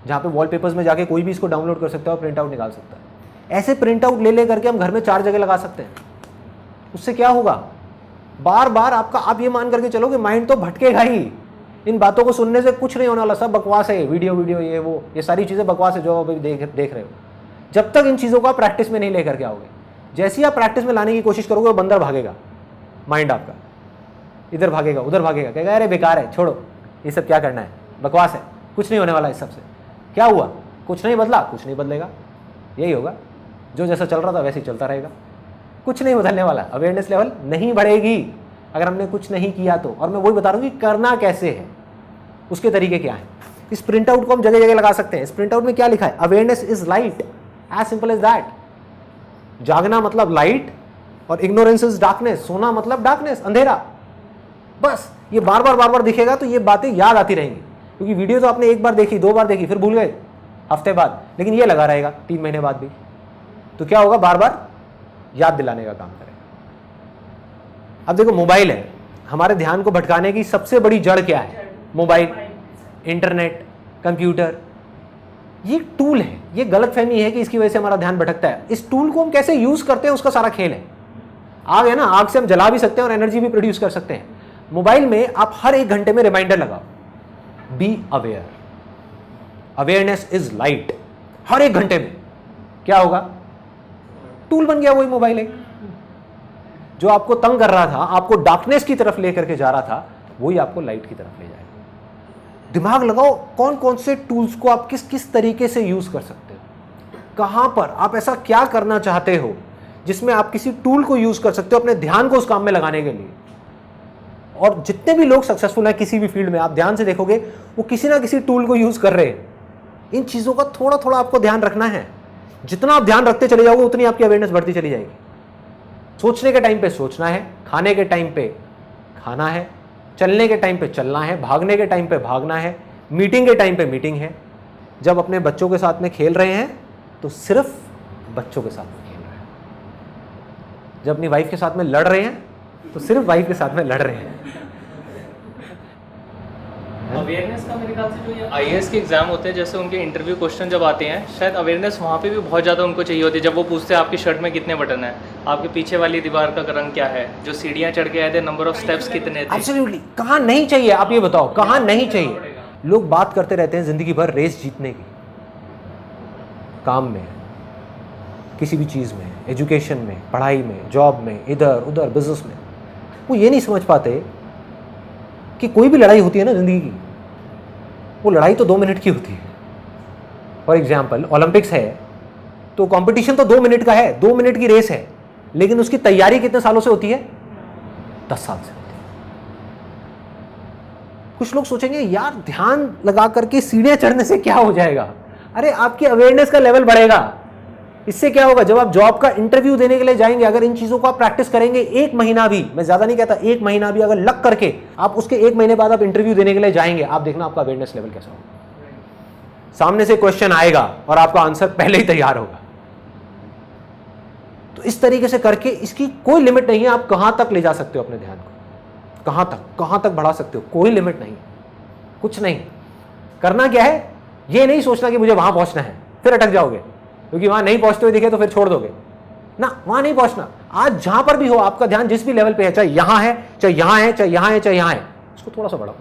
जहाँ पे वॉलपेपर्स में जाके कोई भी इसको डाउनलोड कर सकता है और प्रिंट आउट निकाल सकता है। ऐसे प्रिंट आउट ले करके हम घर में 4 जगह लगा सकते हैं। उससे क्या होगा? बार बार आपका, आप ये मान करके चलो कि माइंड तो भटकेगा ही। इन बातों को सुनने से कुछ नहीं होने वाला, सब बकवास है, वीडियो ये वो, ये सारी चीज़ें बकवास है जो आप अभी देख रहे हो। जब तक इन चीज़ों को आप प्रैक्टिस में नहीं लेकर के आओगे, जैसे ही आप प्रैक्टिस में लाने की कोशिश करोगे वो बंदर भागेगा, माइंड आपका इधर भागेगा उधर भागेगा, कहेगा अरे बेकार है, छोड़ो ये सब क्या करना है, बकवास है, कुछ नहीं होने वाला इस सबसे। क्या हुआ? कुछ नहीं बदला, कुछ नहीं बदलेगा, यही होगा, जो जैसा चल रहा था वैसे ही चलता रहेगा, कुछ नहीं बदलने वाला। अवेयरनेस लेवल नहीं बढ़ेगी अगर हमने कुछ नहीं किया तो। और मैं वही बता रहा हूँ कि करना कैसे है, उसके तरीके क्या है। इस प्रिंट आउट को हम जगह जगह लगा सकते हैं। इस प्रिंट आउट में क्या लिखा है? Awareness is light, as simple as that. जागना मतलब लाइट और इग्नोरेंस इज डार्कनेस, सोना मतलब डार्कनेस, अंधेरा। बस ये बार बार दिखेगा तो ये बातें याद आती रहेंगी, क्योंकि वीडियो तो आपने 1 बार देखी, 2 बार देखी, फिर भूल गए हफ्ते बाद, लेकिन ये लगा रहेगा 3 महीने बाद भी। तो क्या होगा? बार बार याद दिलाने का काम करेगा। अब देखो, मोबाइल है, हमारे ध्यान को भटकाने की सबसे बड़ी जड़ क्या है? Mobile, internet, computer. ये टूल है। ये गलतफहमी है कि इसकी वजह से हमारा ध्यान भटकता है। इस टूल को हम कैसे यूज करते हैं उसका सारा खेल है। आग है ना, आग से हम जला भी सकते हैं और एनर्जी भी प्रोड्यूस कर सकते हैं। मोबाइल में आप हर 1 घंटे में रिमाइंडर लगाओ, be aware, awareness is light. हर 1 घंटे में क्या होगा? टूल बन गया वही मोबाइल है, जो आपको तंग कर रहा था, आपको डार्कनेस की तरफ लेकर के जा रहा था, वही आपको लाइट की तरफ ले जाएगा। दिमाग लगाओ, कौन कौन से टूल्स को आप किस किस तरीके से यूज कर सकते हो, कहां पर आप ऐसा क्या करना चाहते हो जिसमें आप किसी टूल को यूज कर सकते हो अपने ध्यान को उस काम में लगाने के लिए। और जितने भी लोग सक्सेसफुल हैं किसी भी फील्ड में, आप ध्यान से देखोगे वो किसी ना किसी टूल को यूज कर रहे हैं। इन चीजों का थोड़ा थोड़ा आपको ध्यान रखना है। जितना आप ध्यान रखते चले जाओगे उतनी आपकी अवेयरनेस बढ़ती चली जाएगी। सोचने के टाइम पे सोचना है, खाने के टाइम पे खाना है, चलने के टाइम पे चलना है, भागने के टाइम पे भागना है, मीटिंग के टाइम पे मीटिंग है। जब अपने बच्चों के साथ में खेल रहे हैं तो सिर्फ बच्चों के साथ में खेल रहे हैं। जब अपनी वाइफ के साथ में लड़ रहे हैं तो सिर्फ वाइफ के साथ में लड़ रहे हैं। अवेयरनेस का मेरे ख्याल से जो ये आईएएस के एग्जाम होते हैं, जैसे उनके इंटरव्यू क्वेश्चन जब आते हैं, शायद अवेयरनेस वहाँ पे भी बहुत ज़्यादा उनको चाहिए होती है। जब वो पूछते हैं आपकी शर्ट में कितने बटन हैं, आपके पीछे वाली दीवार का रंग क्या है, जो सीढ़ियाँ चढ़ के आए थे नंबर ऑफ स्टेप्स कितने थे। एब्सोल्युटली। कहाँ नहीं चाहिए आप ये बताओ, कहाँ नहीं चाहिए? लोग बात करते रहते हैं जिंदगी भर रेस जीतने की, काम में, किसी भी चीज़ में, एजुकेशन में, पढ़ाई में, जॉब में, इधर उधर बिजनेस में। वो ये नहीं समझ पाते कि कोई भी लड़ाई होती है ना जिंदगी की, वो लड़ाई तो 2 मिनट की होती है। फॉर एग्जाम्पल ओलंपिक्स है तो कंपटीशन तो 2 मिनट का है, 2 मिनट की रेस है, लेकिन उसकी तैयारी कितने सालों से होती है? 10 साल से होती है। कुछ लोग सोचेंगे यार ध्यान लगा करके सीढ़ियां चढ़ने से क्या हो जाएगा? अरे आपकी अवेयरनेस का लेवल बढ़ेगा। इससे क्या होगा? जब आप जॉब का इंटरव्यू देने के लिए जाएंगे, अगर इन चीजों को आप प्रैक्टिस करेंगे 1 महीना भी, मैं ज्यादा नहीं कहता, 1 महीना भी अगर लग करके आप उसके 1 महीने बाद आप इंटरव्यू देने के लिए जाएंगे, आप देखना आपका अवेयरनेस लेवल कैसा होगा। सामने से क्वेश्चन आएगा और आपका आंसर पहले ही तैयार होगा। तो इस तरीके से करके इसकी कोई लिमिट नहीं है, आप कहां तक ले जा सकते हो अपने ध्यान को, कहां तक बढ़ा सकते हो, कोई लिमिट नहीं, कुछ नहीं। करना क्या है, ये नहीं सोचना कि मुझे वहां पहुंचना है, फिर अटक जाओगे, क्योंकि वहां नहीं पहुंचते हुए दिखे तो फिर छोड़ दोगे ना। वहां नहीं पहुंचना। आज जहां पर भी हो, आपका ध्यान जिस भी लेवल पे है, चाहे यहां है, चाहे यहां है, चाहे यहां है, चाहे यहां है, उसको थोड़ा सा बढ़ाओ,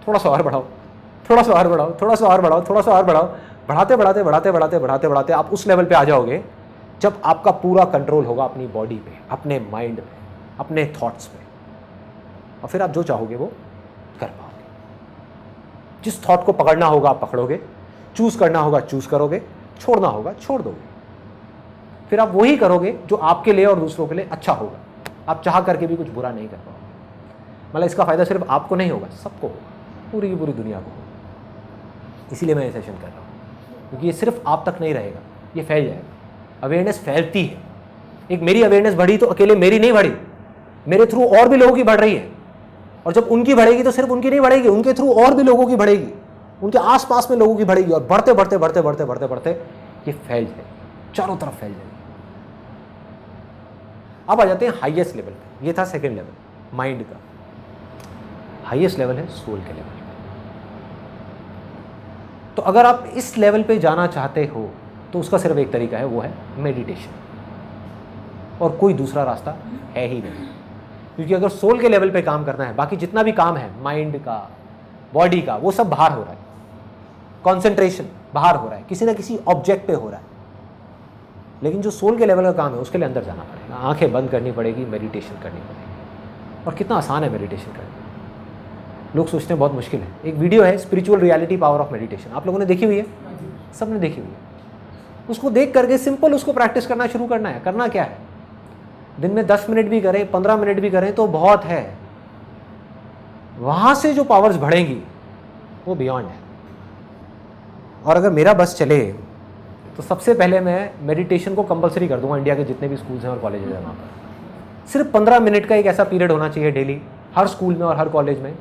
थोड़ा सा और बढ़ाओ, थोड़ा सा और बढ़ाओ, थोड़ा सा और बढ़ाओ, थोड़ा सा और बढ़ाओ। बढ़ाते बढ़ाते बढ़ाते बढ़ाते बढ़ाते बढ़ाते आप उस लेवल पे आ जाओगे जब आपका पूरा कंट्रोल होगा अपनी बॉडी पे, अपने माइंड पे, अपने थॉट्स पे, और फिर आप जो चाहोगे वो कर पाओगे। जिस थॉट को पकड़ना होगा आप पकड़ोगे, चूज करना होगा चूज करोगे, छोड़ना होगा छोड़ दोगे। फिर आप वही करोगे जो आपके लिए और दूसरों के लिए अच्छा होगा। आप चाह करके भी कुछ बुरा नहीं कर पाओगे। मतलब इसका फायदा सिर्फ आपको नहीं होगा, सबको होगा, पूरी की पूरी दुनिया को होगा। इसीलिए मैं ये सेशन कर रहा हूँ, क्योंकि ये सिर्फ आप तक नहीं रहेगा, ये फैल जाएगा। अवेयरनेस फैलती है। एक मेरी अवेयरनेस बढ़ी तो अकेले मेरी नहीं बढ़ी, मेरे थ्रू और भी लोगों की बढ़ रही है, और जब उनकी बढ़ेगी तो सिर्फ उनकी नहीं बढ़ेगी, उनके थ्रू और भी लोगों की बढ़ेगी, उनके आसपास में लोगों की बढ़ेगी, और बढ़ते बढ़ते बढ़ते बढ़ते बढ़ते बढ़ते ये फैल जाएगी, चारों तरफ फैल जाएगी। अब आ जाते हैं हाईएस्ट लेवल पे। ये था सेकंड लेवल माइंड का। हाईएस्ट लेवल है सोल के लेवल। तो अगर आप इस लेवल पे जाना चाहते हो तो उसका सिर्फ एक तरीका है, वो है मेडिटेशन, और कोई दूसरा रास्ता है ही नहीं। क्योंकि अगर सोल के लेवल पे काम करना है, बाकी जितना भी काम है माइंड का, बॉडी का, वो सब बाहर हो रहा है। कंसंट्रेशन बाहर हो रहा है, किसी ना किसी ऑब्जेक्ट पे हो रहा है। लेकिन जो सोल के लेवल का काम है उसके लिए अंदर जाना पड़ेगा, आंखें बंद करनी पड़ेगी, मेडिटेशन करनी पड़ेगी। और कितना आसान है मेडिटेशन करना, लोग सोचते हैं बहुत मुश्किल है। एक वीडियो है spiritual reality power of meditation, आप लोगों ने देखी हुई है? सबने देखी हुई है। उसको देख करके सिंपल उसको प्रैक्टिस करना शुरू करना है। करना क्या है, दिन में 10 मिनट भी करें, 15 मिनट भी करें तो बहुत है। वहां से जो पावर्स बढ़ेंगी वो बियॉन्ड है। और अगर मेरा बस चले तो सबसे पहले मैं मेडिटेशन को कंपलसरी कर दूंगा। इंडिया के जितने भी स्कूल्स हैं और कॉलेजेस हैं वहाँ पर सिर्फ 15 मिनट का एक ऐसा पीरियड होना चाहिए डेली, हर स्कूल में और हर कॉलेज में,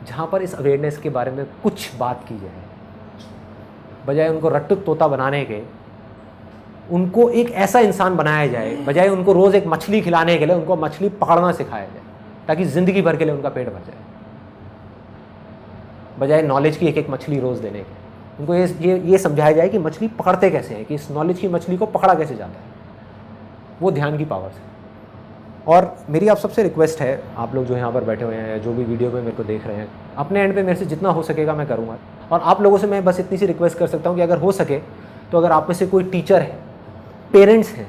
जहाँ पर इस अवेयरनेस के बारे में कुछ बात की जाए। बजाय उनको रट्टू तोता बनाने के, उनको एक ऐसा इंसान बनाया जाए, बजाय उनको रोज़ एक मछली खिलाने के लिए उनको मछली पकड़ना सिखाया जाए, ताकि ज़िंदगी भर के लिए उनका पेट भर जाए। बजाय नॉलेज की एक एक मछली रोज़ देने के, उनको ये समझाया जाए कि मछली पकड़ते कैसे हैं, कि इस नॉलेज की मछली को पकड़ा कैसे जाता है। वो ध्यान की पावर है। और मेरी आप सबसे रिक्वेस्ट है, आप लोग जो यहाँ पर बैठे हुए हैं, जो भी वीडियो में मेरे को देख रहे हैं, अपने एंड पे मेरे से जितना हो सकेगा मैं करूँगा। और आप लोगों से मैं बस इतनी सी रिक्वेस्ट कर सकता हूँ कि अगर हो सके तो अगर आप में से कोई टीचर है, पेरेंट्स हैं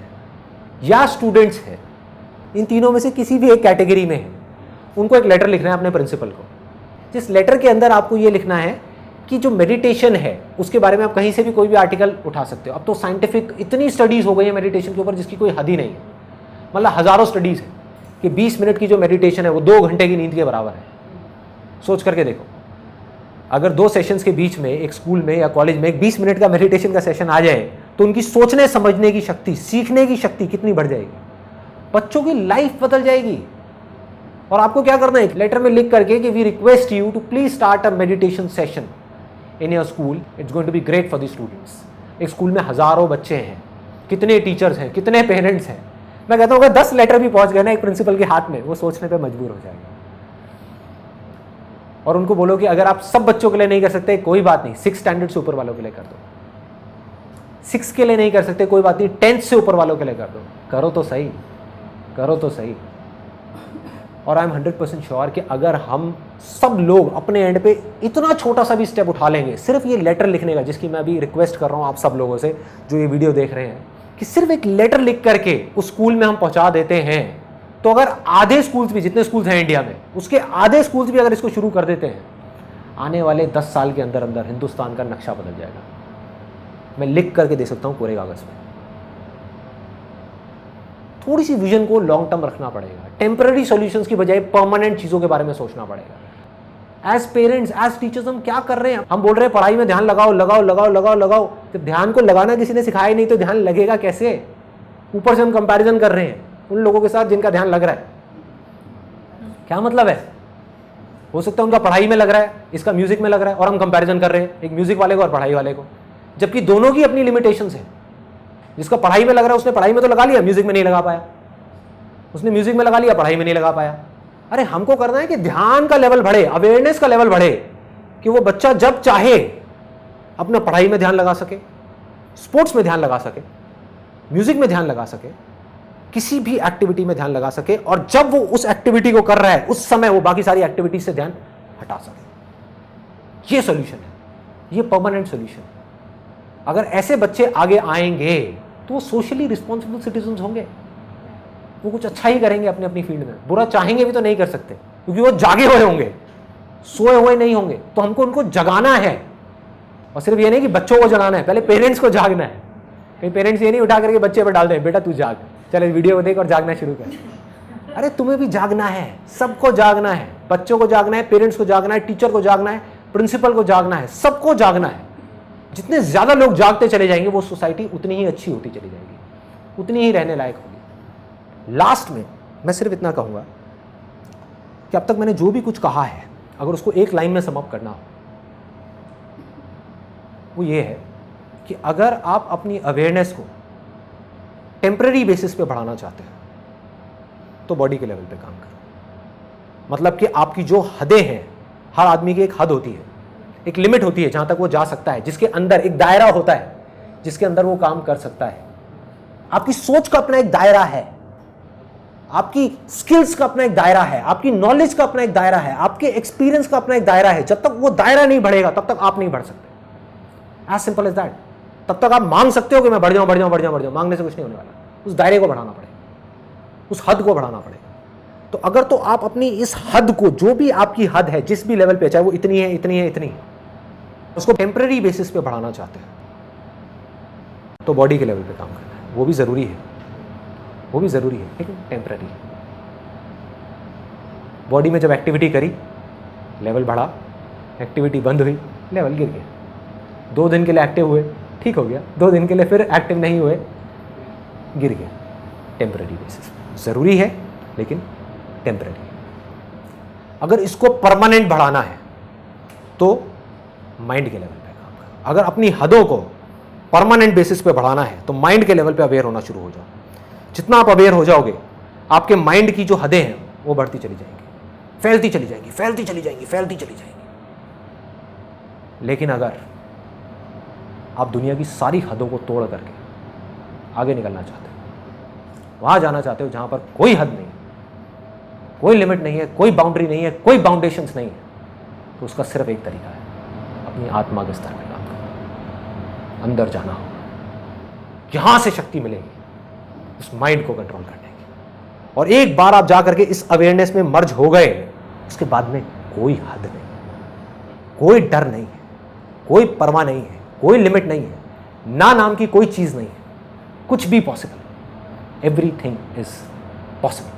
या स्टूडेंट्स हैं, इन तीनों में से किसी भी एक कैटेगरी में है, उनको एक लेटर लिखना है अपने प्रिंसिपल को, जिस लेटर के अंदर आपको ये लिखना है कि जो मेडिटेशन है उसके बारे में आप कहीं से भी कोई भी आर्टिकल उठा सकते हो। अब तो साइंटिफिक इतनी स्टडीज़ हो गई है मेडिटेशन के ऊपर जिसकी कोई हद ही नहीं है। मतलब हज़ारों स्टडीज़ है कि 20 मिनट की जो मेडिटेशन है वो 2 घंटे की नींद के बराबर है। सोच करके देखो, अगर 2 सेशंस के बीच में एक स्कूल में या कॉलेज में एक 20 मिनट का मेडिटेशन का सेशन आ जाए तो उनकी सोचने समझने की शक्ति, सीखने की शक्ति कितनी बढ़ जाएगी। बच्चों की लाइफ बदल जाएगी। और आपको क्या करना है, लेटर में लिख करके कि we request you to please start a meditation session in your school, it's going to be great for the students. एक स्कूल में हज़ारों बच्चे हैं, कितने टीचर्स हैं, कितने पेरेंट्स हैं। मैं कहता हूँ अगर 10 लेटर भी पहुँच गए ना एक प्रिंसिपल के हाथ में, वो सोचने पर मजबूर हो जाएगा। और उनको बोलो कि अगर आप सब बच्चों के लिए नहीं कर सकते कोई बात नहीं, 6 स्टैंडर्ड से ऊपर वालों के लिए कर दो। 6 के लिए नहीं कर सकते कोई बात नहीं, 10th से ऊपर वालों के लिए कर दो। करो तो सही, करो तो सही। और आई एम 100% श्योर कि अगर हम सब लोग अपने एंड पे इतना छोटा सा भी स्टेप उठा लेंगे, सिर्फ ये लेटर लिखने का, जिसकी मैं अभी रिक्वेस्ट कर रहा हूँ आप सब लोगों से जो ये वीडियो देख रहे हैं, कि सिर्फ एक लेटर लिख करके उस स्कूल में हम पहुंचा देते हैं, तो अगर आधे स्कूल्स भी, जितने स्कूल्स हैं इंडिया में, उसके आधे स्कूल्स भी अगर इसको शुरू कर देते हैं, आने वाले 10 साल के अंदर अंदर हिंदुस्तान का नक्शा बदल जाएगा। मैं लिख करके दे सकता हूँ पूरे कागज में। थोड़ी सी विजन को लॉन्ग टर्म रखना पड़ेगा, टेम्पररी सॉल्यूशंस की बजाय परमानेंट चीज़ों के बारे में सोचना पड़ेगा। एज पेरेंट्स, एज टीचर्स हम क्या कर रहे हैं? हम बोल रहे हैं पढ़ाई में ध्यान लगाओ लगाओ लगाओ लगाओ लगाओ। जब ध्यान को लगाना किसी ने सिखाया ही नहीं तो ध्यान लगेगा कैसे? ऊपर से हम कंपैरिजन कर रहे हैं उन लोगों के साथ जिनका ध्यान लग रहा है। क्या मतलब है? हो सकता है उनका पढ़ाई में लग रहा है, इसका म्यूजिक में लग रहा है, और हम कंपैरिजन कर रहे हैं एक म्यूजिक वाले को और पढ़ाई वाले को, जबकि दोनों की अपनी लिमिटेशंस है। जिसका पढ़ाई में लग रहा है उसने पढ़ाई में तो लगा लिया, म्यूजिक में नहीं लगा पाया। उसने म्यूजिक में लगा लिया, पढ़ाई में नहीं लगा पाया। अरे हमको करना है कि ध्यान का लेवल बढ़े, अवेयरनेस का लेवल बढ़े, कि वो बच्चा जब चाहे अपना पढ़ाई में ध्यान लगा सके, स्पोर्ट्स में ध्यान लगा सके, म्यूजिक में ध्यान लगा सके, किसी भी एक्टिविटी में ध्यान लगा सके, और जब वो उस एक्टिविटी को कर रहा है उस समय वो बाकी सारी एक्टिविटी से ध्यान हटा सके। ये सॉल्यूशन है, ये परमानेंट सॉल्यूशन। अगर ऐसे बच्चे आगे आएंगे तो वो सोशली रिस्पॉन्सिबल सिटीजन होंगे, वो कुछ अच्छा ही करेंगे अपनी अपनी फील्ड में। बुरा चाहेंगे भी तो नहीं कर सकते, क्योंकि वो जागे हुए होंगे, सोए हुए नहीं होंगे। तो हमको उनको जगाना है, और सिर्फ ये नहीं कि बच्चों को जगाना है, पहले पेरेंट्स को जागना है। कई पेरेंट्स ये नहीं उठा करके बच्चे पर डाल दें, बेटा तू जाग, चल वीडियो को देख और जागना शुरू कर। अरे तुम्हें भी जागना है, सबको जागना है, बच्चों को जागना है, पेरेंट्स को जागना है, टीचर को जागना है, प्रिंसिपल को जागना है, सबको जागना है। जितने ज्यादा लोग जागते चले जाएंगे वो सोसाइटी उतनी ही अच्छी होती चली जाएगी, उतनी ही रहने लायक होगी। लास्ट में मैं सिर्फ इतना कहूंगा कि अब तक मैंने जो भी कुछ कहा है, अगर उसको एक लाइन में समअप करना हो, वो ये है कि अगर आप अपनी अवेयरनेस को टेम्पररी बेसिस पे बढ़ाना चाहते हैं तो बॉडी के लेवल पे काम करो। मतलब कि आपकी जो हदें हैं, हर आदमी की एक हद होती है, एक लिमिट होती है जहां तक वो जा सकता है, जिसके अंदर एक दायरा होता है जिसके अंदर वो काम कर सकता है। आपकी सोच का अपना एक दायरा है, आपकी स्किल्स का अपना एक दायरा है, आपकी नॉलेज का अपना एक दायरा है, आपके एक्सपीरियंस का अपना एक दायरा है। जब तक वो दायरा नहीं बढ़ेगा तब तक आप नहीं बढ़ सकते। As simple as that. तब तक आप मांग सकते हो कि मैं बढ़ जाऊं बढ़ जाऊं बढ़ जाऊं बढ़ जाऊं, मांगने से कुछ नहीं होने वाला। उस दायरे को बढ़ाना पड़ेगा, उस हद को बढ़ाना पड़ेगा। तो अगर तो आप अपनी इस हद को, जो भी आपकी हद है, जिस भी लेवल पे, चाहे वो इतनी है इतनी है इतनी, उसको टेम्पररी बेसिस पे बढ़ाना चाहते हैं तो बॉडी के लेवल पे काम करना है। वो भी ज़रूरी है, वो भी ज़रूरी है, लेकिन टेम्पररी। बॉडी में जब एक्टिविटी करी, लेवल बढ़ा, एक्टिविटी बंद हुई, लेवल गिर गया। 2 दिन के लिए एक्टिव हुए, ठीक हो गया, 2 दिन के लिए फिर एक्टिव नहीं हुए, गिर गया। टेम्पररी बेसिस ज़रूरी है लेकिन टेम्पररी। अगर इसको परमानेंट बढ़ाना है तो माइंड के लेवल पे काम करो। अगर अपनी हदों को परमानेंट बेसिस पे बढ़ाना है तो माइंड के लेवल पे अवेयर होना शुरू हो जाओ। जितना आप अवेयर हो जाओगे, आपके माइंड की जो हदें हैं वो बढ़ती चली जाएंगी, फैलती चली जाएंगी, फैलती चली जाएंगी, फैलती चली जाएंगी। लेकिन अगर आप दुनिया की सारी हदों को तोड़ करके आगे निकलना चाहते हो, वहां जाना चाहते हो जहां पर कोई हद नहीं, कोई लिमिट नहीं है, कोई बाउंड्री नहीं है, कोई बाउंडेशंस नहीं है, तो उसका सिर्फ एक तरीका है, अपनी आत्मा के स्तर पर काम करना, अंदर जाना होगा। यहां से शक्ति मिलेगी उस माइंड को कंट्रोल करने की। और एक बार आप जा करके इस अवेयरनेस में मर्ज हो गए, उसके बाद में कोई हद नहीं, कोई डर नहीं है, कोई परवाह नहीं है, कोई लिमिट नहीं है, ना नाम की कोई चीज नहीं है, कुछ भी पॉसिबल। Everything is possible.